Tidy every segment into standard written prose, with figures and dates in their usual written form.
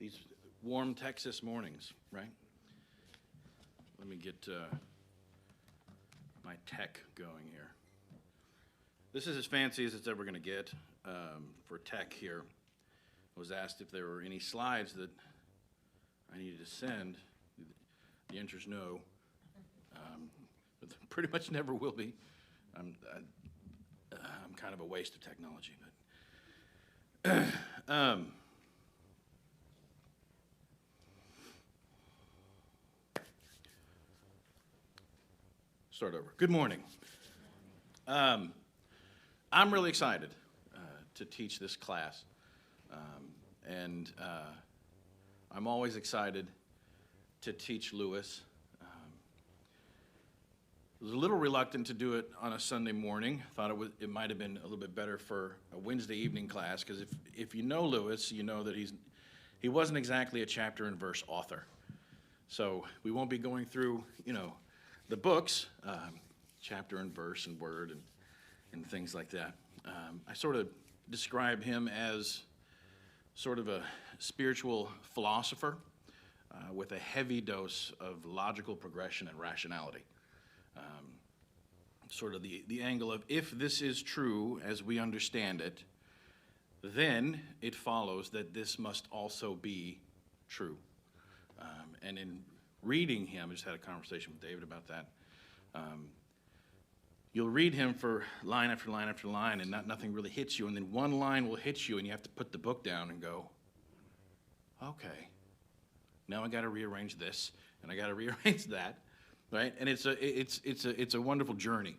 these warm Texas mornings, right? Let me get my tech going here. This is as fancy as it's ever going to get for tech here. I was asked if there were any slides that I needed to send. The answer is no. But there pretty much never will be. I'm kind of a waste of technology, but start over. Good morning. I'm really excited to teach this class, and I'm always excited to teach Lewis. I was a little reluctant to do it on a Sunday morning. Thought it might have been a little bit better for a Wednesday evening class, because if you know Lewis, you know that he wasn't exactly a chapter and verse author. So we won't be going through the books, chapter and verse and word and things like that. I sort of describe him as sort of a spiritual philosopher with a heavy dose of logical progression and rationality. Sort of the angle of, if this is true as we understand it, then it follows that this must also be true. And in reading him, I just had a conversation with David about that. You'll read him for line after line after line, and nothing really hits you, and then one line will hit you, and you have to put the book down and go, okay, now I got to rearrange this, and I got to rearrange that. Right, and it's a wonderful journey.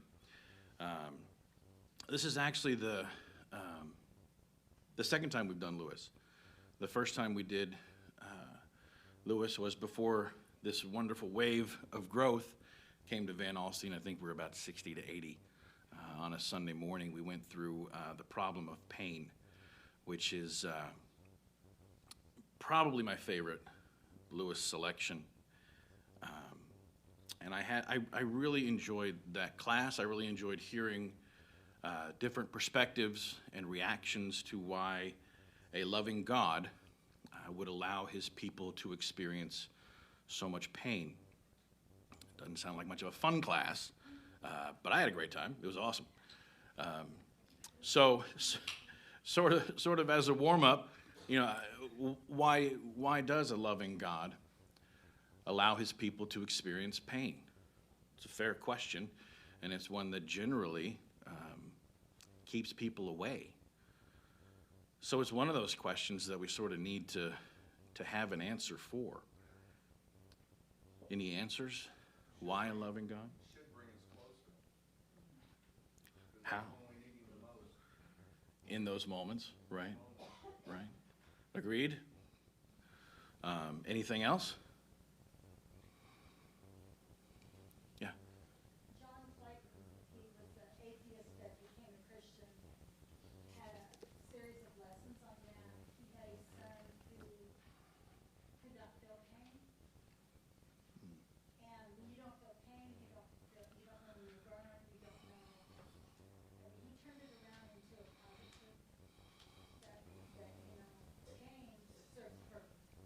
This is actually the second time we've done Lewis. The first time we did Lewis was before this wonderful wave of growth came to Van Alstyne. I think we were about 60 to 80 on a Sunday morning. We went through the problem of pain, which is probably my favorite Lewis selection. And I really enjoyed that class. I really enjoyed hearing different perspectives and reactions to why a loving God would allow his people to experience so much pain. Doesn't sound like much of a fun class, but I had a great time. It was awesome. So sort of as a warm-up, why does a loving God allow his people to experience pain? It's a fair question, and it's one that generally keeps people away. So it's one of those questions that we sort of need to have an answer for. Any answers? Why a loving God? It should bring us closer. How? When we need him the most. In those moments, right? Agreed? Anything else?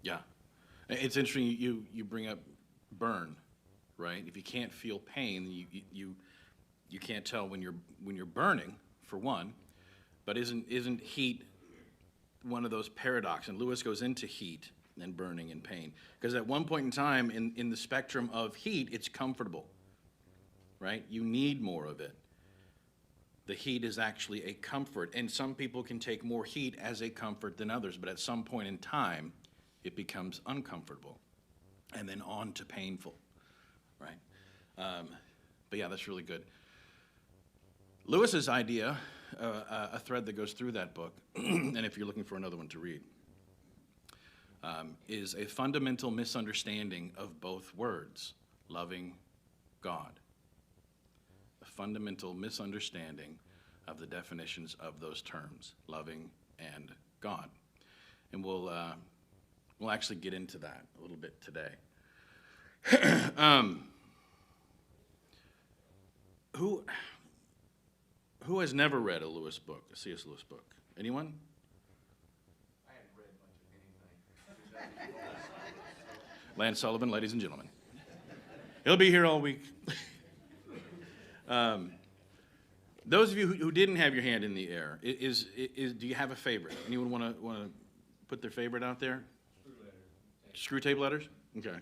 Yeah. It's interesting you bring up burn, right? If you can't feel pain, you can't tell when you're burning, for one. But isn't heat one of those paradoxes? And Lewis goes into heat and burning and pain. Because at one point in time in the spectrum of heat, it's comfortable, right? You need more of it. The heat is actually a comfort. And some people can take more heat as a comfort than others. But at some point in time, it becomes uncomfortable, and then on to painful, right? But yeah, that's really good. Lewis's idea, a thread that goes through that book, and if you're looking for another one to read, is a fundamental misunderstanding of both words, loving God. A fundamental misunderstanding of the definitions of those terms, loving and God. And we'll actually get into that a little bit today. Who has never read a Lewis book, a C.S. Lewis book? Anyone? I haven't read much of anything. Lance Sullivan, ladies and gentlemen. He'll be here all week. Those of you who didn't have your hand in the air, do you have a favorite? Anyone want to put their favorite out there? Screw tape letters? Okay.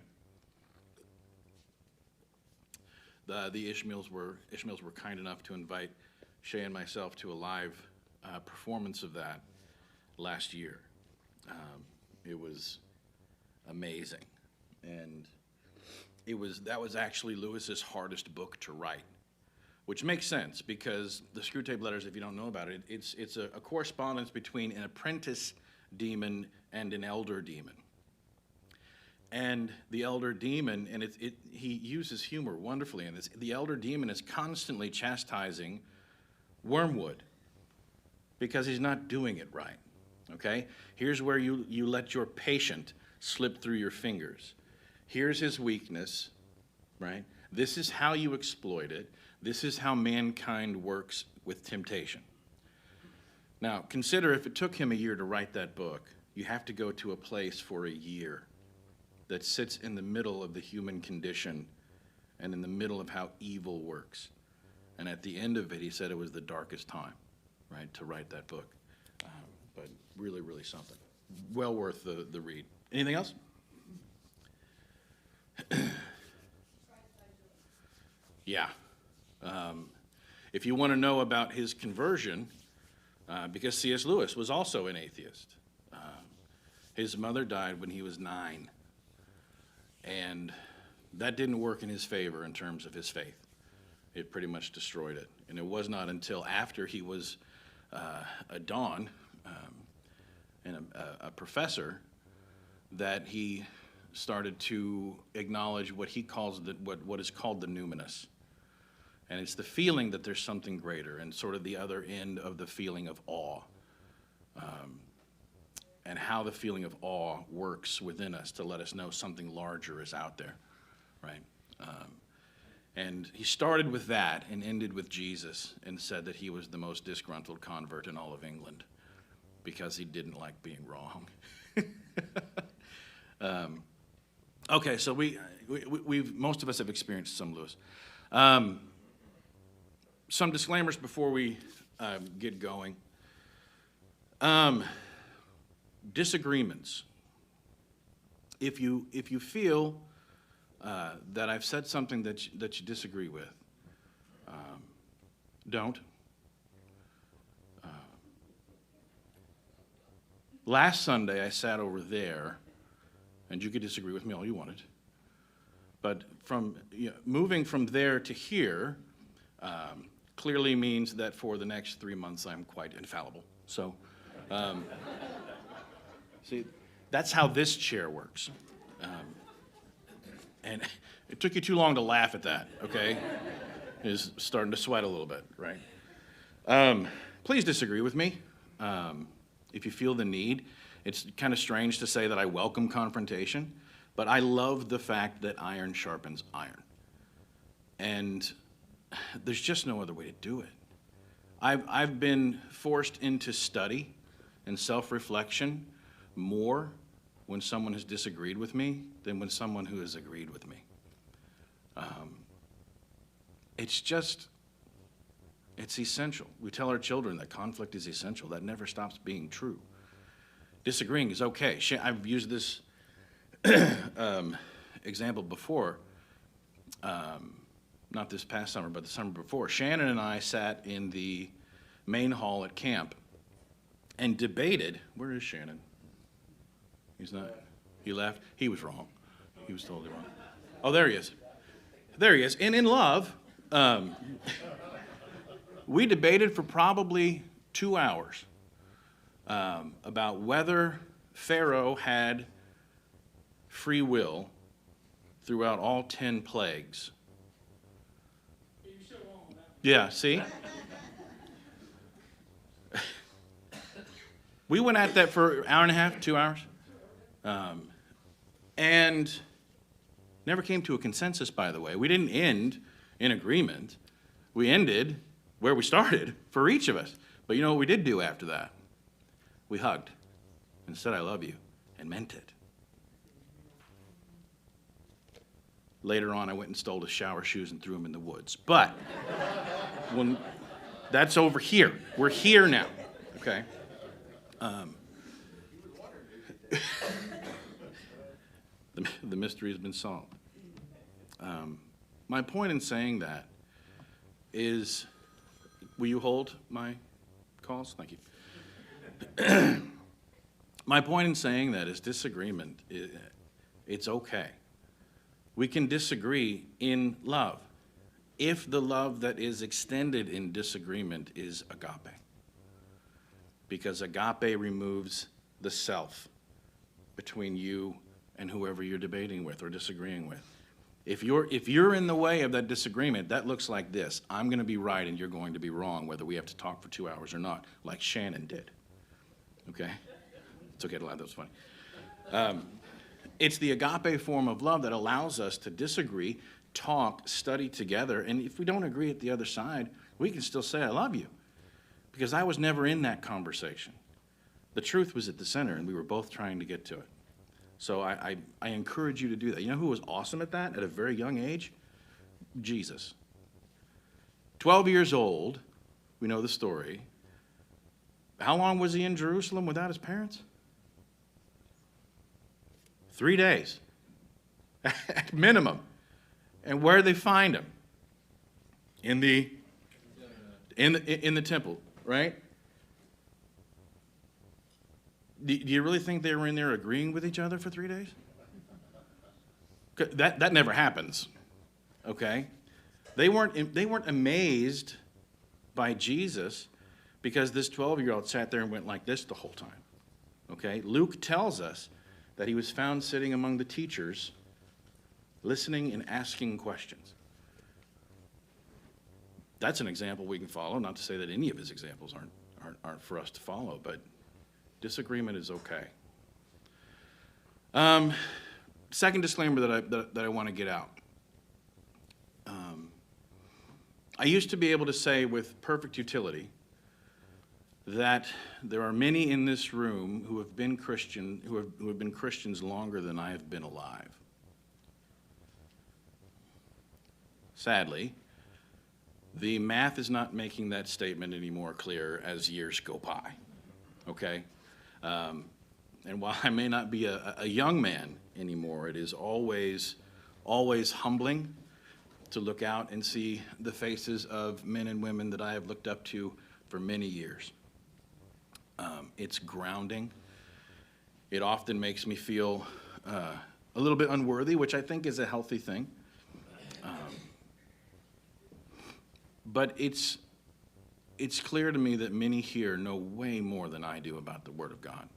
The Ishmaels were kind enough to invite Shay and myself to a live performance of that last year. It was amazing, and that was actually Lewis's hardest book to write, which makes sense because the screw tape letters, if you don't know about it, it's a correspondence between an apprentice demon and an elder demon. And the elder demon, and he uses humor wonderfully in this. The elder demon is constantly chastising Wormwood because he's not doing it right. Okay? Here's where you let your patient slip through your fingers. Here's his weakness, right? This is how you exploit it. This is how mankind works with temptation. Now, consider if it took him a year to write that book, you have to go to a place for a year that sits in the middle of the human condition and in the middle of how evil works. And at the end of it, he said it was the darkest time, right, to write that book. But really, really something. Well worth the read. Anything else? Yeah. If you want to know about his conversion, because C.S. Lewis was also an atheist. His mother died when he was 9. And that didn't work in his favor in terms of his faith. It pretty much destroyed it. And it was not until after he was a don and a professor that he started to acknowledge what he calls what is called the numinous. And it's the feeling that there's something greater, and sort of the other end of the feeling of awe. And how the feeling of awe works within us to let us know something larger is out there, right? And he started with that and ended with Jesus and said that he was the most disgruntled convert in all of England because he didn't like being wrong. Okay, so we've most of us have experienced some Lewis. Some disclaimers before we get going. Disagreements. If you feel that I've said something that you disagree with, don't. Last Sunday I sat over there, and you could disagree with me all you wanted. But moving from there to here clearly means that for the next 3 months I'm quite infallible. So, see, that's how this chair works. And it took you too long to laugh at that, okay? Is starting to sweat a little bit, right? Please disagree with me if you feel the need. It's kind of strange to say that I welcome confrontation, but I love the fact that iron sharpens iron. And there's just no other way to do it. I've been forced into study and self-reflection more when someone has disagreed with me than when someone who has agreed with me. It's essential. We tell our children that conflict is essential. That never stops being true. Disagreeing is okay. I've used this example before, not this past summer, but the summer before. Shannon and I sat in the main hall at camp and debated. Where is Shannon? He's not. He left. He was wrong. He was totally wrong. Oh, there he is. There he is. And in love, we debated for probably 2 hours about whether Pharaoh had free will throughout all 10 plagues. Yeah, see? We went at that for an hour and a half, 2 hours, and never came to a consensus, by the way. We didn't end in agreement. We ended where we started for each of us. But you know what we did do after that? We hugged and said, I love you, and meant it. Later on, I went and stole his shower shoes and threw them in the woods. But when that's over here. We're here now, okay? The mystery has been solved. My point in saying that is, will you hold my calls? Thank you. My point in saying that is disagreement, it's okay. We can disagree in love if the love that is extended in disagreement is agape. Because agape removes the self between you and whoever you're debating with or disagreeing with. If you're in the way of that disagreement, that looks like this. I'm going to be right and you're going to be wrong, whether we have to talk for 2 hours or not, like Shannon did. Okay? It's okay to laugh, that was funny. It's the agape form of love that allows us to disagree, talk, study together, and if we don't agree at the other side, we can still say, I love you, because I was never in that conversation. The truth was at the center, and we were both trying to get to it. So I encourage you to do that. You know who was awesome at that at a very young age? Jesus. 12 years old, we know the story. How long was he in Jerusalem without his parents? 3 days, at minimum. And where did they find him? In the temple, right? Do you really think they were in there agreeing with each other for 3 days? That never happens, okay? They weren't amazed by Jesus because this 12-year-old sat there and went like this the whole time, okay? Luke tells us that he was found sitting among the teachers, listening and asking questions. That's an example we can follow. Not to say that any of his examples aren't for us to follow, but disagreement is okay. Second disclaimer that I want to get out. I used to be able to say with perfect utility that there are many in this room who have been who have been Christians longer than I have been alive. Sadly, the math is not making that statement any more clear as years go by, okay? And while I may not be a young man anymore, it is always humbling to look out and see the faces of men and women that I have looked up to for many years. It's grounding. It often makes me feel a little bit unworthy, which I think is a healthy thing. But it's clear to me that many here know way more than I do about the Word of God.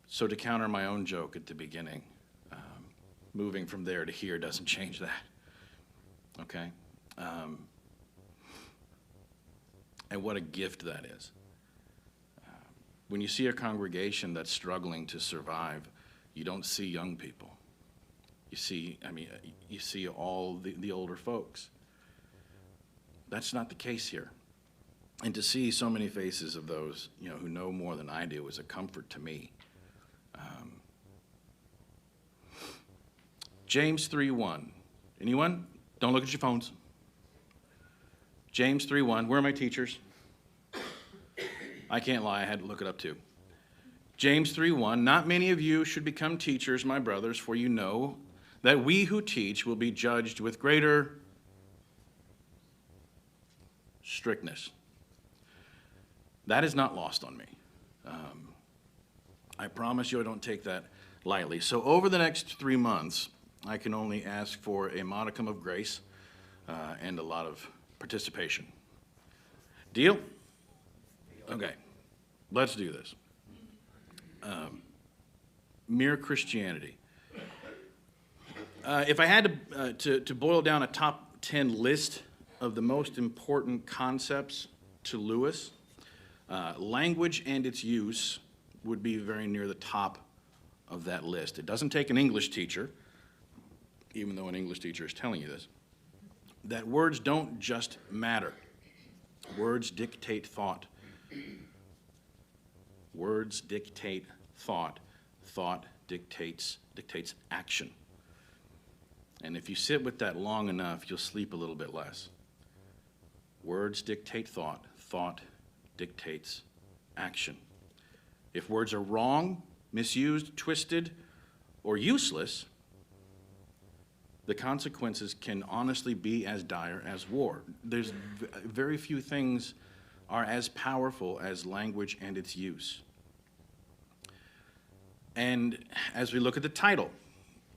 So to counter my own joke at the beginning, moving from there to here doesn't change that, okay? And what a gift that is. When you see a congregation that's struggling to survive, you don't see young people. You see all the older folks. That's not the case here. And to see so many faces of those, who know more than I do is a comfort to me. James 3:1. Anyone? Don't look at your phones. James 3:1. Where are my teachers? I can't lie, I had to look it up too. James 3:1. Not many of you should become teachers, my brothers, for you know that we who teach will be judged with greater strictness. That is not lost on me. I promise you I don't take that lightly. So over the next 3 months, I can only ask for a modicum of grace and a lot of participation. Deal? Okay, let's do this. Mere Christianity. If I had to boil down a top 10 list of the most important concepts to Lewis, language and its use would be very near the top of that list. It doesn't take an English teacher, even though an English teacher is telling you this, that words don't just matter. Words dictate thought. Words dictate thought. Thought dictates action. And if you sit with that long enough, you'll sleep a little bit less. Words dictate thought. Thought dictates action. If words are wrong, misused, twisted, or useless, the consequences can honestly be as dire as war. There's very few things are as powerful as language and its use. And as we look at the title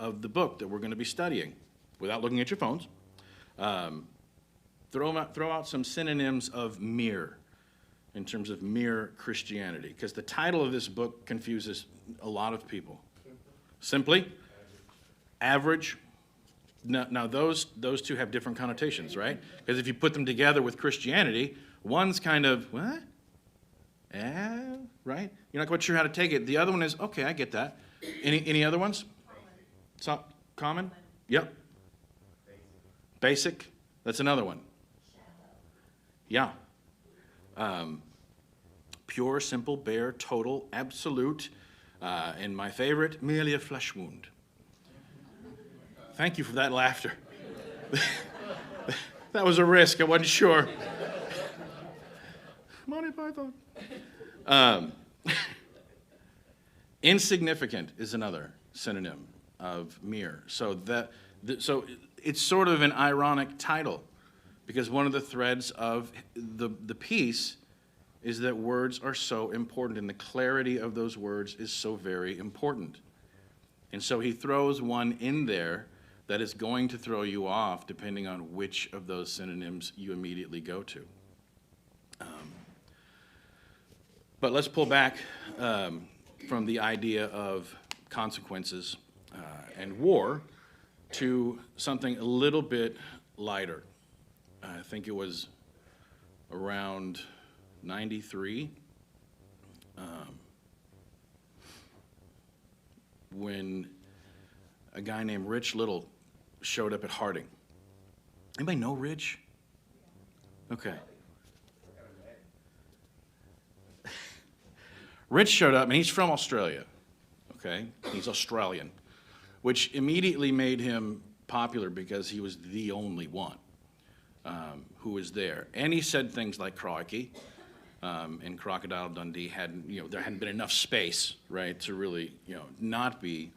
of the book that we're going to be studying, without looking at your phones, throw out some synonyms of mere in terms of mere Christianity, because the title of this book confuses a lot of people. Simply, average. Now those two have different connotations, right? Because if you put them together with Christianity, one's kind of, what? Right? You're not quite sure how to take it. The other one is, okay, I get that. Any other ones? Common? Yep. Basic? That's another one. Yeah. Pure, simple, bare, total, absolute, and my favorite, merely a flesh wound. Thank you for that laughter. That was a risk. I wasn't sure. Monty Python. Insignificant is another synonym of mere. So so it's sort of an ironic title, because one of the threads of the piece is that words are so important, and the clarity of those words is so very important. And so he throws one in there that is going to throw you off depending on which of those synonyms you immediately go to. But let's pull back from the idea of consequences and war to something a little bit lighter. I think it was around 93 when a guy named Rich Little showed up at Harding. Anybody know Rich? Okay. Rich showed up, and he's from Australia, okay? He's Australian, which immediately made him popular because he was the only one who was there. And he said things like crikey, and Crocodile Dundee there hadn't been enough space, right, to really, not be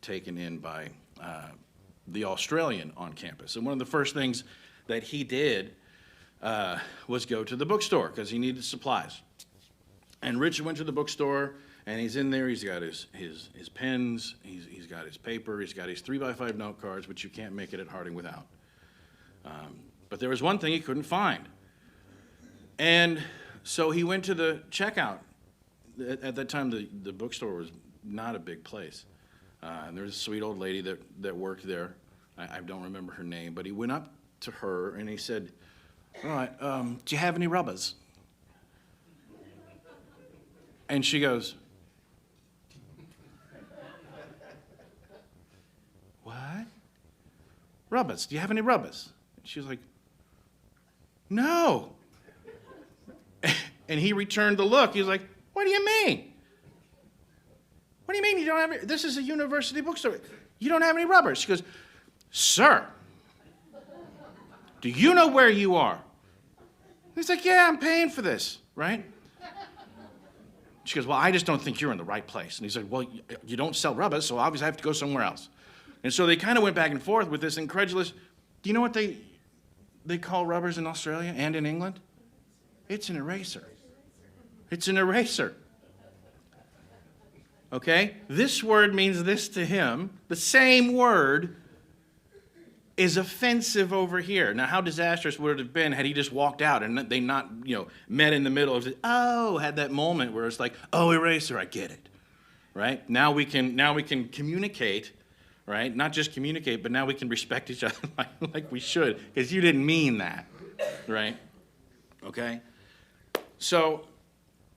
taken in by the Australian on campus. And one of the first things that he did was go to the bookstore because he needed supplies. And Richard went to the bookstore, and he's in there. He's got his pens, he's got his paper, he's got his 3x5 note cards, which you can't make it at Harding without. But there was one thing he couldn't find. And so he went to the checkout. At that time, the bookstore was not a big place. And there was a sweet old lady that worked there. I don't remember her name, but he went up to her, and he said, all right, do you have any rubbers? And she goes, what? Rubbers, do you have any rubbers? And she was like, no. And he returned the look. He was like, what do you mean? What do you mean you don't have any? This is a university bookstore. You don't have any rubbers? She goes, sir, do you know where you are? He's like, yeah, I'm paying for this, right? She goes, well, I just don't think you're in the right place. And he's like, well, you don't sell rubbers, so obviously I have to go somewhere else. And so they kind of went back and forth with this incredulous, do you know what they call rubbers in Australia and in England? It's an eraser. It's an eraser. Okay? This word means this to him. The same word is offensive over here. Now, how disastrous would it have been had he just walked out and they not, met in the middle of had that moment where it's like, oh, eraser, I get it. Right? Now we can communicate, right? Not just communicate, but now we can respect each other like we should, because you didn't mean that. Right? Okay? So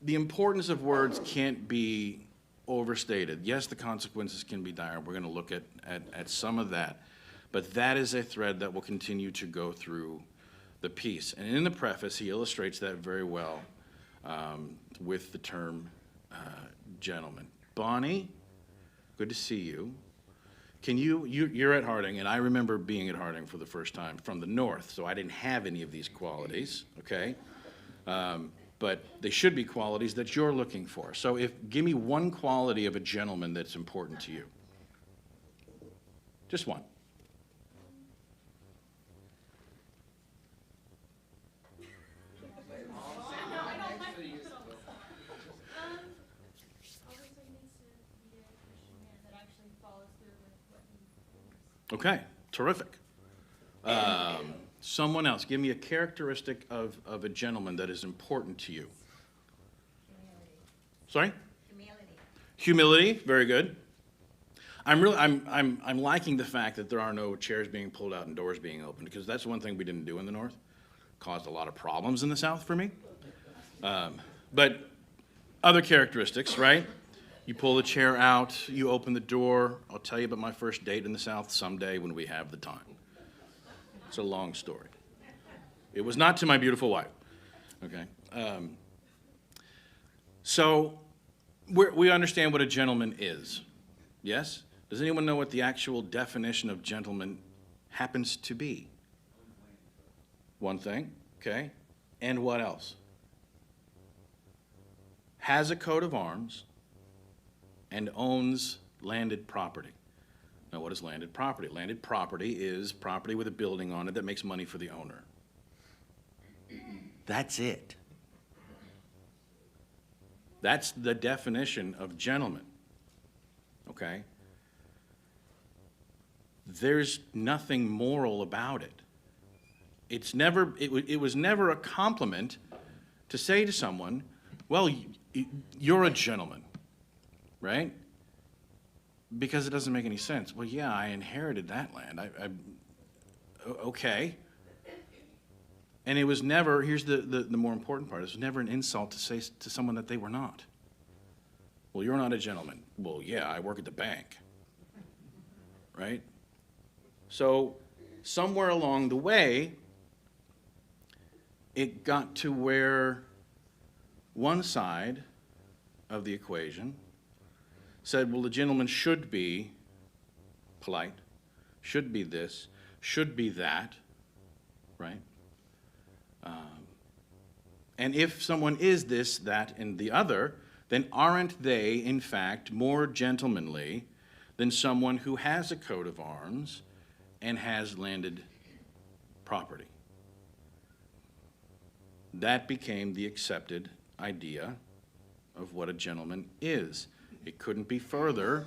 the importance of words can't be overstated. Yes, the consequences can be dire. We're going to look at some of that. But that is a thread that will continue to go through the piece. And in the preface, he illustrates that very well with the term gentleman. Bonnie, good to see you. you're at Harding, and I remember being at Harding for the first time from the north, so I didn't have any of these qualities, okay? But they should be qualities that you're looking for. So give me one quality of a gentleman that's important to you. Just one. Obviously needs to be a Christian man that actually follows through with what he believes. Okay, terrific. Someone else, give me a characteristic of a gentleman that is important to you. Humility. Sorry? Humility. Humility, very good. I'm liking the fact that there are no chairs being pulled out and doors being opened, because that's one thing we didn't do in the North. Caused a lot of problems in the South for me. But other characteristics, right? You pull the chair out, you open the door. I'll tell you about my first date in the South someday when we have the time. It's a long story. It was not to my beautiful wife, okay? So we understand what a gentleman is, yes? Does anyone know what the actual definition of gentleman happens to be? One thing, okay? And what else? Has a coat of arms and owns landed property. Now, what is landed property? Landed property is property with a building on it that makes money for the owner. That's it. That's the definition of gentleman, okay? There's nothing moral about it. It was never a compliment to say to someone, well, you're a gentleman, right? Because it doesn't make any sense. Well, yeah, I inherited that land. Okay. And it was never, here's the more important part, it was never an insult to say to someone that they were not. Well, you're not a gentleman. Well, yeah, I work at the bank. Right? So somewhere along the way, it got to where one side of the equation said, well, the gentleman should be polite, should be this, should be that, right? And if someone is this, that, and the other, then aren't they, in fact, more gentlemanly than someone who has a coat of arms and has landed property? That became the accepted idea of what a gentleman is. It couldn't be further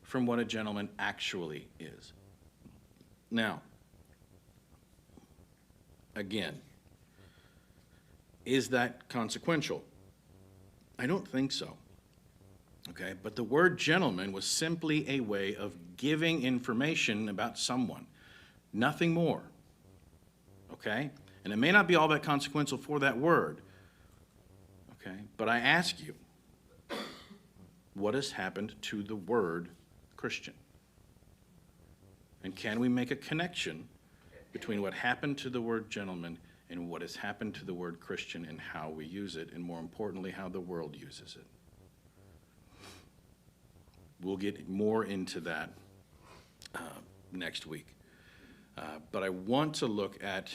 from what a gentleman actually is. Now, again, is that consequential? I don't think so. Okay, but the word gentleman was simply a way of giving information about someone, nothing more. Okay? And it may not be all that consequential for that word. Okay? But I ask you, what has happened to the word Christian? And can we make a connection between what happened to the word gentleman and what has happened to the word Christian and how we use it, and more importantly, how the world uses it? We'll get more into that next week. But I want to look at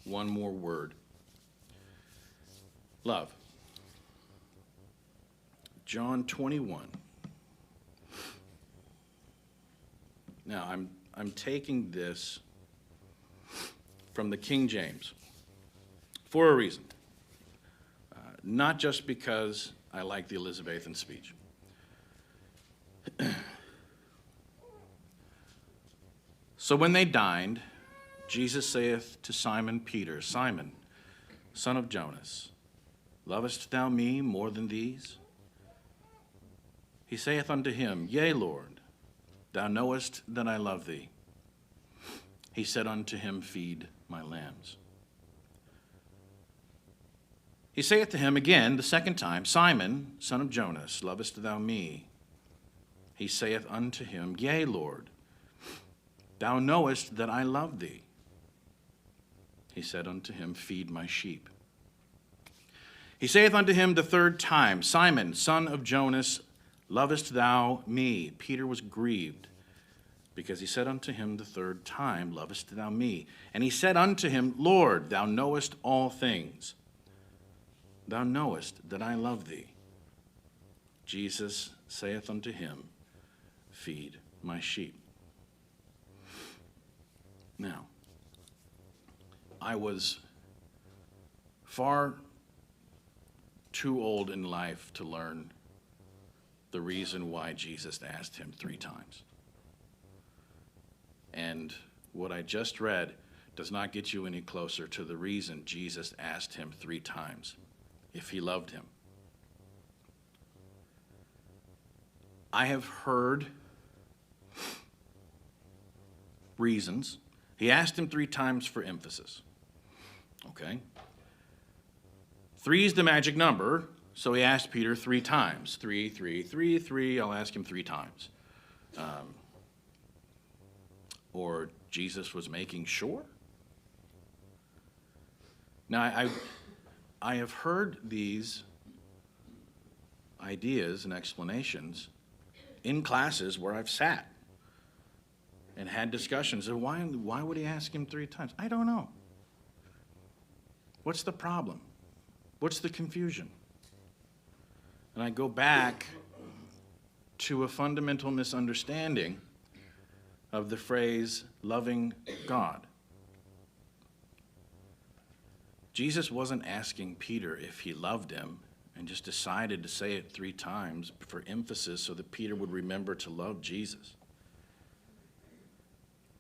one more word. Love. John 21. Now, I'm taking this from the King James for a reason. Not just because I like the Elizabethan speech. So when they dined, Jesus saith to Simon Peter, Simon, son of Jonas, lovest thou me more than these? He saith unto him, Yea, Lord, thou knowest that I love thee. He said unto him, Feed my lambs. He saith to him again the second time, Simon, son of Jonas, lovest thou me? He saith unto him, Yea, Lord, thou knowest that I love thee. He said unto him, Feed my sheep. He saith unto him the third time, Simon, son of Jonas, Lovest thou me? Peter was grieved, because he said unto him the third time, Lovest thou me? And he said unto him, Lord, thou knowest all things. Thou knowest that I love thee. Jesus saith unto him, Feed my sheep. Now, I was far too old in life to learn the reason why Jesus asked him 3 times. And what I just read does not get you any closer to the reason Jesus asked him 3 times if he loved him. I have heard reasons. He asked him 3 times for emphasis. Okay? 3 is the magic number, so he asked Peter 3 times. 3, 3, 3, 3. I'll ask him 3 times. Or Jesus was making sure. Now, I have heard these ideas and explanations in classes where I've sat and had discussions of why would he ask him 3 times? I don't know. What's the problem? What's the confusion? And I go back to a fundamental misunderstanding of the phrase loving God. Jesus wasn't asking Peter if he loved him and just decided to say it 3 times for emphasis so that Peter would remember to love Jesus.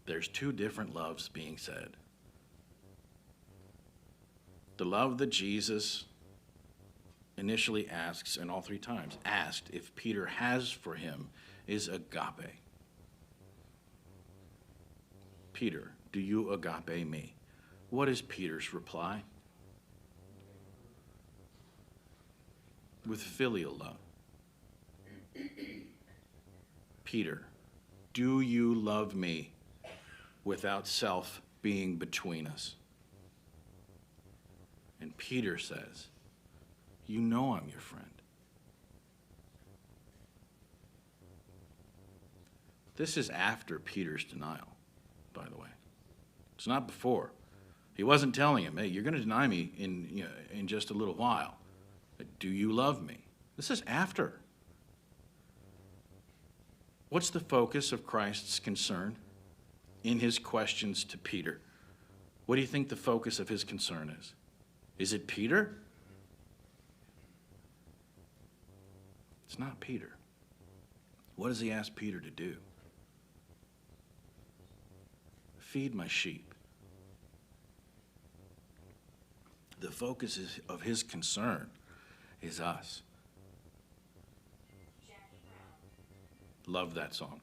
There's 2 different loves being said. The love that Jesus initially asks, and all 3 times asked if Peter has for him, is agape. Peter, do you agape me? What is Peter's reply? With filial love. Peter, do you love me without self being between us? And Peter says, you know I'm your friend. This is after Peter's denial, by the way. It's not before. He wasn't telling him, hey, you're going to deny me in just a little while. Do you love me? This is after. What's the focus of Christ's concern in his questions to Peter? What do you think the focus of his concern is? Is it Peter? It's not Peter. What does he ask Peter to do? Feed my sheep. The focus of his concern is us. Love that song.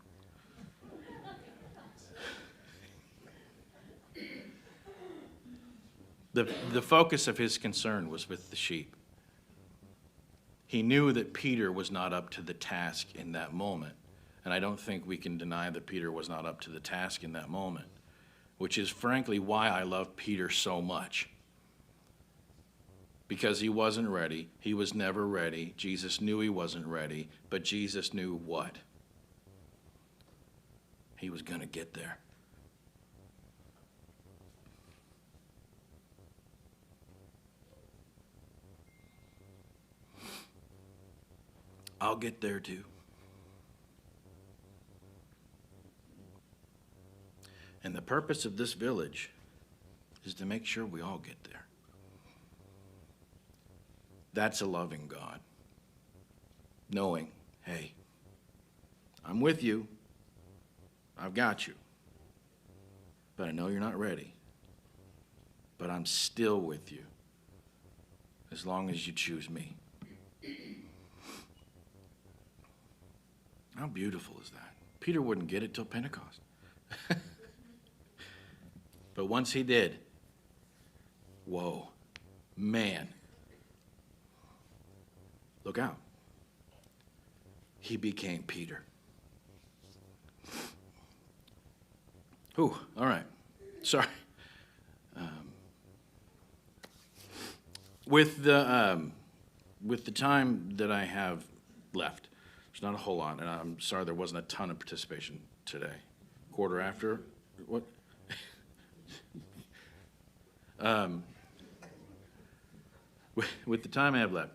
The focus of his concern was with the sheep. He knew that Peter was not up to the task in that moment. And I don't think we can deny that Peter was not up to the task in that moment, which is frankly why I love Peter so much. Because he wasn't ready. He was never ready. Jesus knew he wasn't ready, but Jesus knew what? He was going to get there. I'll get there too. And the purpose of this village is to make sure we all get there. That's a loving God. Knowing, hey, I'm with you. I've got you. But I know you're not ready. But I'm still with you as long as you choose me. How beautiful is that? Peter wouldn't get it till Pentecost. But once he did, whoa, man. Look out. He became Peter. Ooh, all right. Sorry. With the time that I have left, There's not a whole lot, and I'm sorry there wasn't a ton of participation today. Quarter after, what? With the time I have left,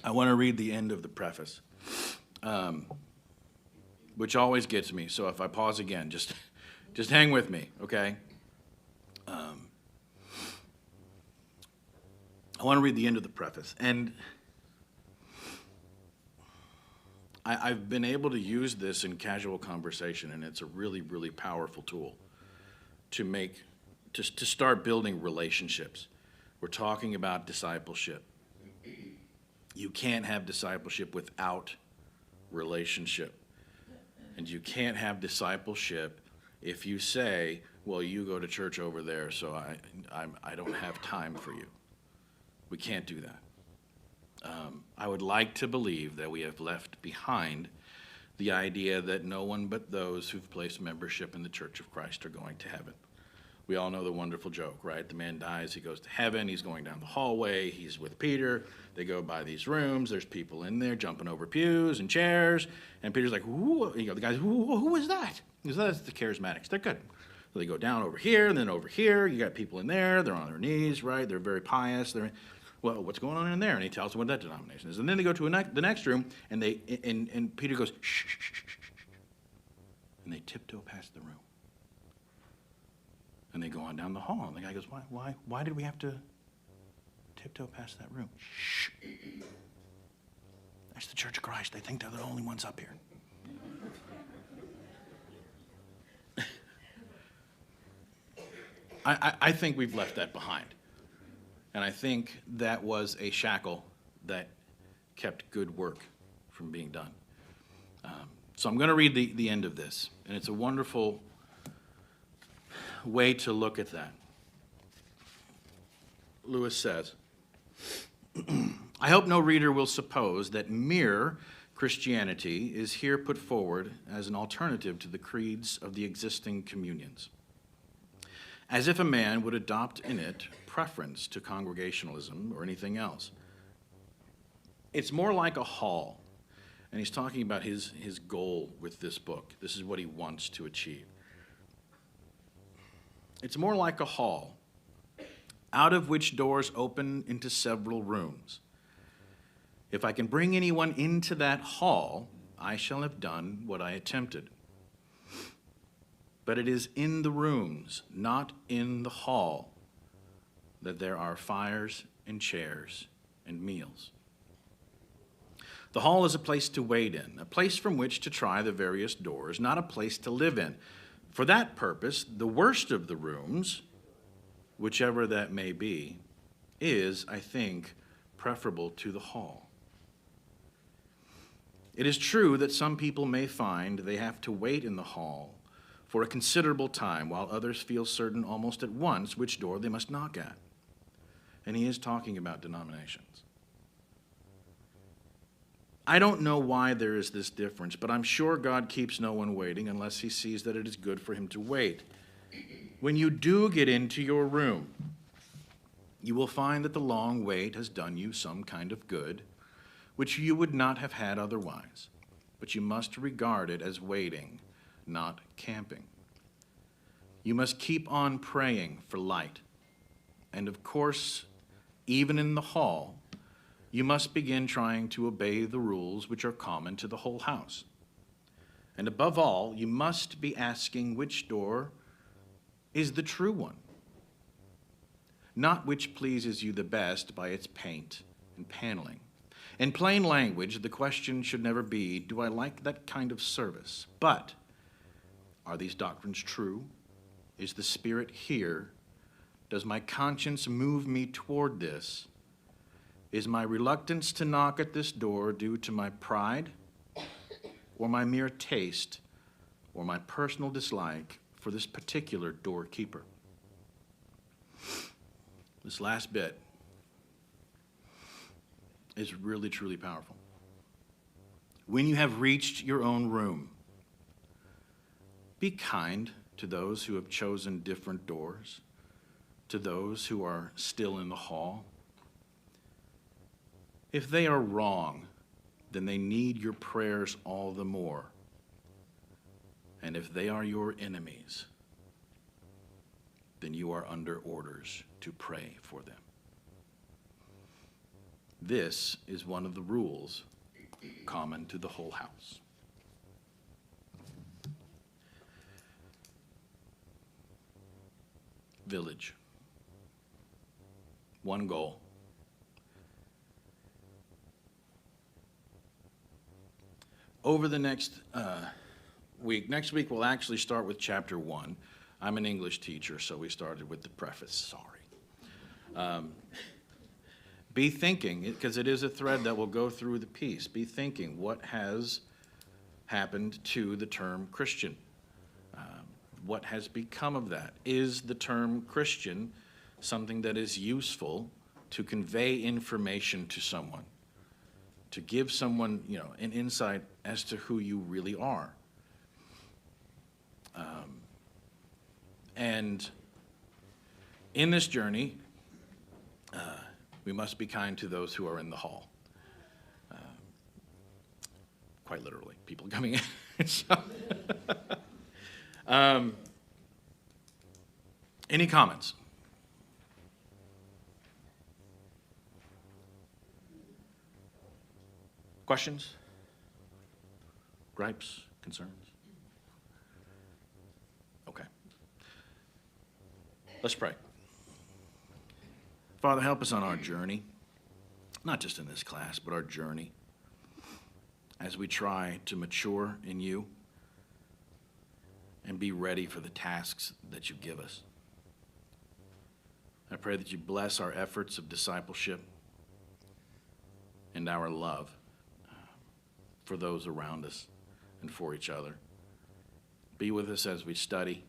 I want to read the end of the preface, which always gets me. So if I pause again, just hang with me, okay? I want to read the end of the preface, and I've been able to use this in casual conversation, and it's a really, really powerful tool to start building relationships. We're talking about discipleship. You can't have discipleship without relationship. And you can't have discipleship if you say, well, you go to church over there, so I don't have time for you. We can't do that. I would like to believe that we have left behind the idea that no one but those who've placed membership in the Church of Christ are going to heaven. We all know the wonderful joke, right? The man dies, he goes to heaven, he's going down the hallway, he's with Peter, they go by these rooms, there's people in there jumping over pews and chairs, and Peter's like, who, the guy's, who is that? He goes, that's the charismatics, they're good. So they go down over here, and then over here, you got people in there, they're on their knees, right? They're very pious, well, what's going on in there? And he tells them what that denomination is. And then they go to the next room, and and Peter goes, shh, shh, shh, shh, shh. And they tiptoe past the room. And they go on down the hall. And the guy goes, why did we have to tiptoe past that room? Shh. That's the Church of Christ. They think they're the only ones up here. I think we've left that behind. And I think that was a shackle that kept good work from being done. So I'm going to read the end of this, and it's a wonderful way to look at that. Lewis says, I hope no reader will suppose that mere Christianity is here put forward as an alternative to the creeds of the existing communions, as if a man would adopt in it preference to congregationalism or anything else. It's more like a hall, and he's talking about his goal with this book. This is what he wants to achieve. It's more like a hall, out of which doors open into several rooms. If I can bring anyone into that hall, I shall have done what I attempted. But it is in the rooms, not in the hall, that there are fires and chairs and meals. The hall is a place to wait in, a place from which to try the various doors, not a place to live in. For that purpose, the worst of the rooms, whichever that may be, is, I think, preferable to the hall. It is true that some people may find they have to wait in the hall for a considerable time, while others feel certain almost at once which door they must knock at. And he is talking about denominations. I don't know why there is this difference, but I'm sure God keeps no one waiting unless he sees that it is good for him to wait. When you do get into your room, you will find that the long wait has done you some kind of good, which you would not have had otherwise. But you must regard it as waiting, not camping. You must keep on praying for light. And of course, even in the hall, you must begin trying to obey the rules which are common to the whole house. And above all, you must be asking which door is the true one, not which pleases you the best by its paint and paneling. In plain language, the question should never be, do I like that kind of service? But, are these doctrines true? Is the Spirit here? Does my conscience move me toward this? Is my reluctance to knock at this door due to my pride, or my mere taste, or my personal dislike for this particular doorkeeper? This last bit is really, truly powerful. When you have reached your own room, be kind to those who have chosen different doors, to those who are still in the hall. If they are wrong, then they need your prayers all the more. And if they are your enemies, then you are under orders to pray for them. This is one of the rules common to the whole house. Village. One goal. Over the next week we'll actually start with chapter 1. I'm an English teacher, so we started with the preface, sorry. Be thinking, because it is a thread that will go through the piece, be thinking what has happened to the term Christian. What has become of that? Is the term Christian something that is useful to convey information to someone? To give someone, an insight as to who you really are? And in this journey, we must be kind to those who are in the hall. Quite literally, people coming in. So, any comments? Questions? Gripes? Concerns? Okay. Let's pray. Father, help us on our journey, not just in this class, but our journey, as we try to mature in you and be ready for the tasks that you give us. I pray that you bless our efforts of discipleship and our love for those around us and for each other. Be with us as we study.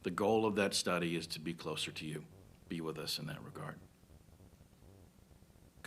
The goal of that study is to be closer to you. Be with us in that regard.